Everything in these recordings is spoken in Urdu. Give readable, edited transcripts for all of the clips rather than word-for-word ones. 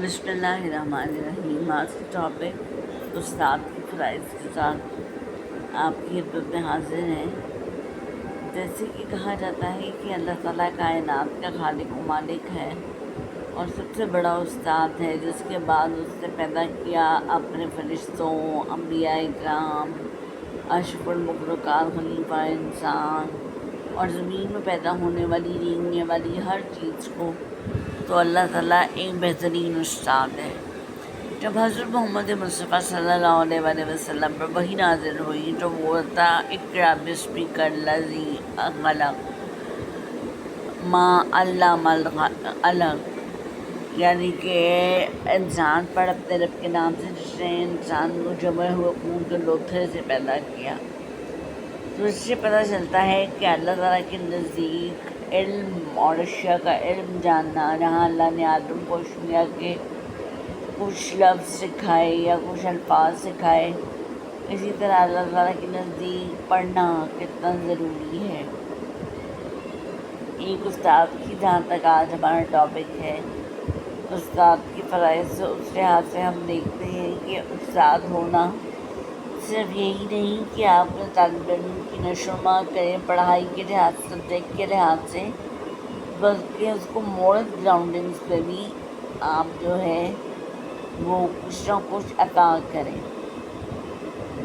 بسم اللہ الرحمن الرحیم۔ آج کے ٹاپک استاد کی فرائض کے ساتھ آپ کی خدمت میں حاضر ہیں۔ جیسے کہ کہا جاتا ہے کہ اللہ تعالیٰ کائنات کا خالق و مالک ہے اور سب سے بڑا استاد ہے، جس کے بعد اس نے پیدا کیا اپنے فرشتوں، انبیاء اکرام، اشرف المخلوقات، خلیفہ انسان اور زمین میں پیدا ہونے والی، رینگنے والی ہر چیز کو۔ تو اللہ تعالیٰ ایک بہترین استاد ہے۔ جب حضرت محمد مصطفیٰ صلی اللہ علیہ وآلہ وسلم پر وحی نازل ہوئی تو وہ تھا اقرأ باسمک الذی خلق ما علم القلم، یعنی کہ انسان پڑھ اپنے رب کے نام سے جس نے انسان کو جمع ہوئے خون کے لوتھڑے سے پیدا کیا۔ تو اس سے پتہ چلتا ہے کہ اللہ تعالیٰ کے نزدیک علم اور اشیاء کا علم جاننا، جہاں اللہ نے آدم کو اشیاء کے کچھ لفظ سکھائے یا کچھ الفاظ سکھائے، اسی طرح اللہ تعالیٰ کے نزدیک پڑھنا کتنا ضروری ہے۔ ایک استاد کی، جہاں تک آج ہمارا ٹاپک ہے استاد کی فرائض، اس لحاظ سے ہم دیکھتے ہیں کہ استاد ہونا صرف یہی نہیں کہ آپ نے طالب علم کی نشو و نما کریں پڑھائی کے لحاظ سے، سبجیکٹ کے لحاظ سے، بلکہ اس کو مورل گراؤنڈنگس پہ بھی آپ جو ہے وہ کچھ نہ کچھ عطا کریں۔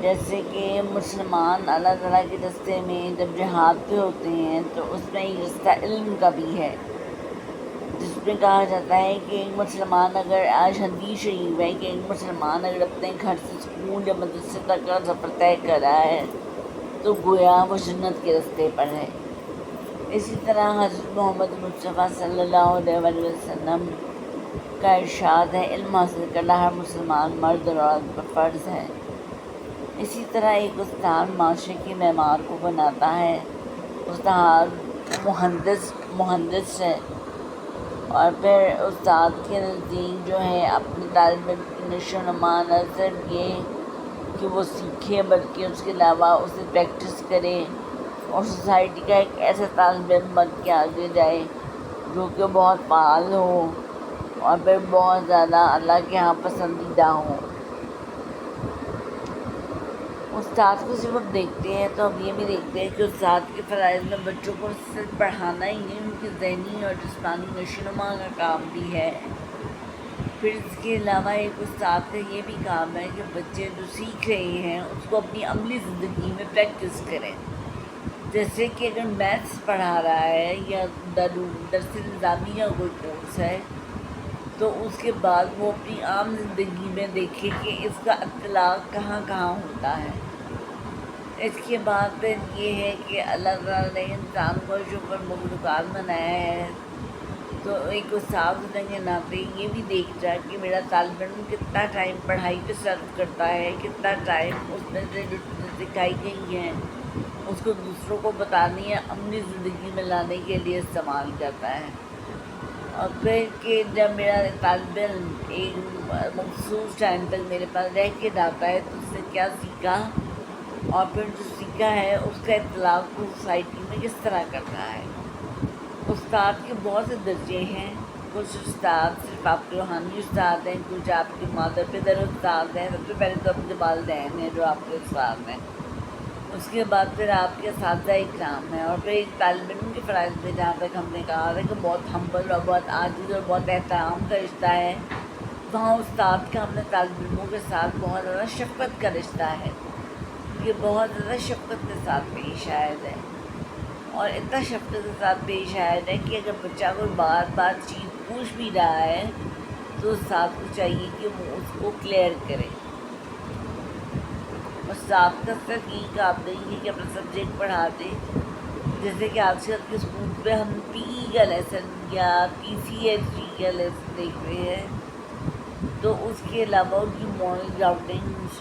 جیسے کہ مسلمان اللہ تعالیٰ کے راستے میں جب جہاد پہ ہوتے ہیں تو اس میں ایک رستہ علم کا بھی ہے، جس میں کہا جاتا ہے کہ ایک مسلمان اگر، آج حدیث شریف ہے کہ ایک مسلمان اگر اپنے گھر سے اسکول یا مدرسے تک کا سفر طے کر رہا ہے تو گویا وہ جنت کے راستے پر ہے۔ اسی طرح حضرت محمد مصطفیٰ صلی اللہ علیہ وآلہ وسلم کا ارشاد ہے، علم حاصل کرنا ہر مسلمان مرد اور عورت پر فرض ہے۔ اسی طرح ایک استاد معاشرے کے معمار کو بناتا ہے۔ استاد مہندس ہے، اور پھر استاد کے نزدیک جو ہے اپنے طالب علم کی نشو و نما نہ صرف یہ کہ وہ سیکھے بلکہ اس کے علاوہ اسے پریکٹس کرے اور سوسائٹی کا ایک ایسا طالب علم بن کے آگے جائے جو کہ بہت فعال ہو اور پھر بہت زیادہ اللہ کے ہاں پسندیدہ ہو۔ استاد کو جب ہم دیکھتے ہیں تو ہم یہ بھی دیکھتے ہیں کہ استاد کے فرائض میں بچوں کو صرف پڑھانا ہی نہیں، ان کی ذہنی اور جسمانی نشو و نما کا کام بھی ہے۔ پھر اس کے علاوہ ایک استاد کا یہ بھی کام ہے کہ بچے جو سیکھ رہے ہیں اس کو اپنی عملی زندگی میں پریکٹس کریں۔ جیسے کہ اگر میتھس پڑھا رہا ہے یا درس نظامی کا کوئی کورس ہے تو اس کے بعد وہ اپنی عام زندگی میں دیکھے کہ اس کا اطلاق کہاں کہاں ہوتا ہے۔ اس کے بعد پھر یہ ہے کہ اللہ تعالیٰ نے انسان کو جو پر مخلوقات بنایا ہے تو ایک استاد ہونے کے ناطے یہ بھی دیکھ جائے کہ میرا طالب علم کتنا ٹائم پڑھائی پہ صرف کرتا ہے، کتنا ٹائم اس میں سے جو چیزیں سکھائی گئی ہیں اس کو دوسروں کو بتانے یا اپنی زندگی میں لانے کے لیے استعمال کرتا ہے۔ اور پھر کہ جب میرا طالب علم ایک مخصوص ٹائم تک میرے پاس رہ کے جاتا ہے تو اس سے کیا سیکھا، اور پھر جو سیکھا ہے اس کا اطلاق کو سوسائٹی میں کس طرح کرنا ہے۔ استاد کے بہت سے درجے ہیں، کچھ استاد صرف آپ کے روحانی استاد ہیں، کچھ آپ کے مادر پدر استاد ہیں۔ سب سے پہلے تو آپ کے والدین ہیں جو آپ کے استاد ہیں، اس کے بعد پھر آپ کے اساتذہ اکرام ہیں، اور پھر ایک طالب علم کے فرائض میں جہاں تک ہم نے کہا تھا کہ بہت ہمبل اور بہت عاجز اور بہت احترام کا رشتہ ہے، وہاں استاد کا اپنے طالب علموں کے ساتھ بہت زیادہ شفقت کا رشتہ ہے، یہ بہت زیادہ شفقت کے ساتھ پیش آئد ہے، اور اتنا شفقت کے ساتھ پیش آئد ہے کہ اگر بچہ کوئی بار چیز پوچھ بھی رہا ہے تو استاد کو چاہیے کہ وہ اس کو کلیئر کرے۔ استاد کا صرف یہی کام نہیں ہے کہ اپنا سبجیکٹ پڑھا دے، جیسے کہ آج کل کے اسکول پہ ہم پی ای کا لیسن یا پی سی ایچ ڈی کا لیسن دیکھ رہے ہیں، تو اس کے علاوہ ان کی مورل گراؤنڈنگس،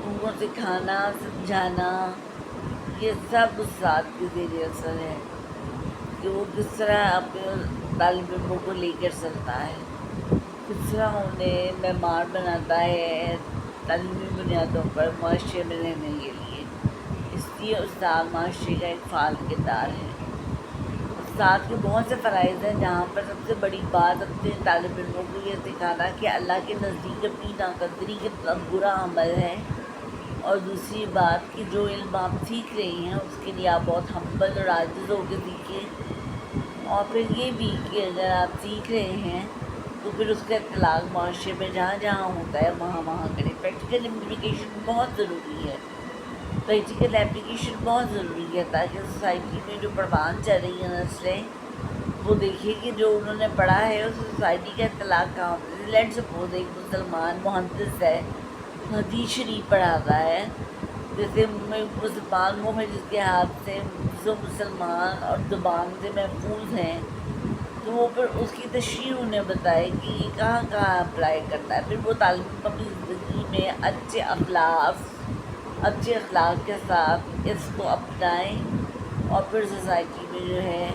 ان کو سکھانا سمجھانا، یہ سب استاد کے زیر اثر ہے کہ وہ کس طرح اپنے طالب علموں کو لے کر چلتا ہے، کس طرح انہیں معمار بناتا ہے تعلیمی بنیادوں پر معاشرے میں رہنے کے لیے۔ اس لیے استاد معاشرے کا ایک فعال کردار ہے۔ استاد کے بہت سے فرائض ہیں، جہاں پر سب سے بڑی بات اپنے طالب علموں کو یہ سکھانا کہ اللہ کے نزدیک اپنی ناقدری کتنا برا عمل ہے، اور دوسری بات کہ جو علم آپ سیکھ رہے ہیں اس کے لیے آپ بہت ہمبل اور عاجز ہو کے سیکھیں، اور پھر یہ بھی کہ اگر آپ سیکھ رہے ہیں تو پھر اس کا اطلاق معاشرے میں جہاں جہاں ہوتا ہے وہاں وہاں کریں۔ پریکٹیکل امپلیکیشن بہت ضروری ہے، پریکٹیکل اپلیکیشن بہت ضروری ہے، تاکہ سوسائٹی میں جو پروان چل رہی ہیں نسلیں وہ دیکھیں کہ جو انہوں نے پڑھا ہے اس سوسائٹی کا اطلاق کہاں ہوتا ہے۔ لیٹ سپوز ایک مسلمان مہندس ہے، حدیث شریف پڑھاتا ہے، جیسے مسلمان وہ ہے جس کے ہاتھ سے جو مسلمان اور زبان سے محفوظ ہیں، تو وہ پھر اس کی تشریح انہیں بتائے کہ یہ کہاں کہاں اپلائی کرتا ہے۔ پھر وہ طالب علم اپنی زندگی میں اچھے اخلاق کے ساتھ اس کو اپنائیں، اور پھر سوسائٹی میں جو ہے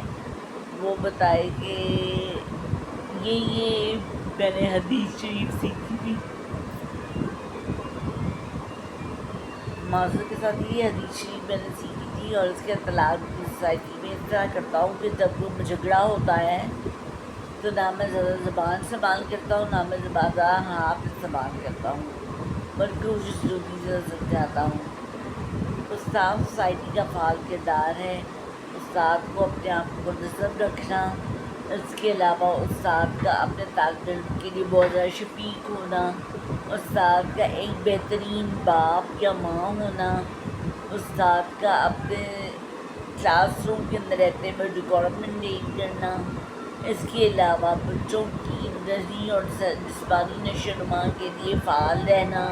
وہ بتائے کہ یہ میں نے حدیث شریف سیکھی تھی، معذرت کے ساتھ یہ حدیث شریف میں نے سیکھی تھی، اور اس کے اطلاق کی سوسائٹی میں اس طرح کرتا ہوں کہ جب کوئی جھگڑا ہوتا ہے تو نہ میں زیادہ زبان استعمال کرتا ہوں، نہ میں زیادہ ہاتھ استعمال کرتا ہوں، بلکہ اس دوسری سے سمجھاتا ہوں۔ استاد سوسائٹی کا فعال کردار ہے، استاد کو اپنے آپ کو نظم رکھنا، اس کے علاوہ استاد کا اپنے طالب علم کے لیے بہت زیادہ شفیق ہونا، استاد کا ایک بہترین باپ یا ماں ہونا، استاد کا اپنے کلاس روم کے اندر رہتے ہوئے ڈیکورم مینٹین کرنا، اس کے علاوہ بچوں کی ذہنی اور جسمانی نشو و نما کے لیے فعال رہنا،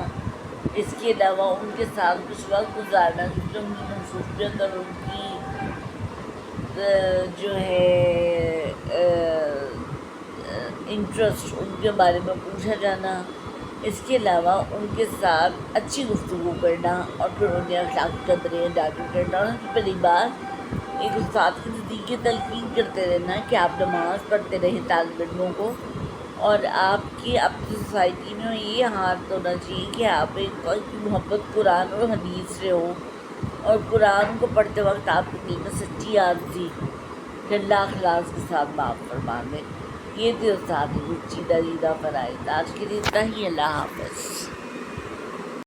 اس کے علاوہ ان کے ساتھ کچھ وقت گزارنا، جس میں ان کی مصروفیت اور ان کی جو ہے انٹرسٹ ان کے بارے میں پوچھا جانا، اس کے علاوہ ان کے ساتھ اچھی گفتگو کرنا، اور پھر انہیں اخلاقی قدریں اجاگر کرنا، اور سب سے پہلی بات ایک استاد کے نزدیک تلقین کرتے رہنا کہ آپ نماز پڑھتے رہیں طالب علموں کو، اور آپ کی اپنی سوسائٹی میں یہ ہاتھ ہونا چاہیے کہ آپ ایک محبت قرآن اور حدیث سے ہو، اور قرآن کو پڑھتے وقت آپ کی دل میں سچی آرزی کہ اللہ اخلاص کے ساتھ معاف فرما دے۔ یہ تھے استاد کی چیدہ فرائض۔ آج کے لیے اتنا ہی، اللہ حافظ۔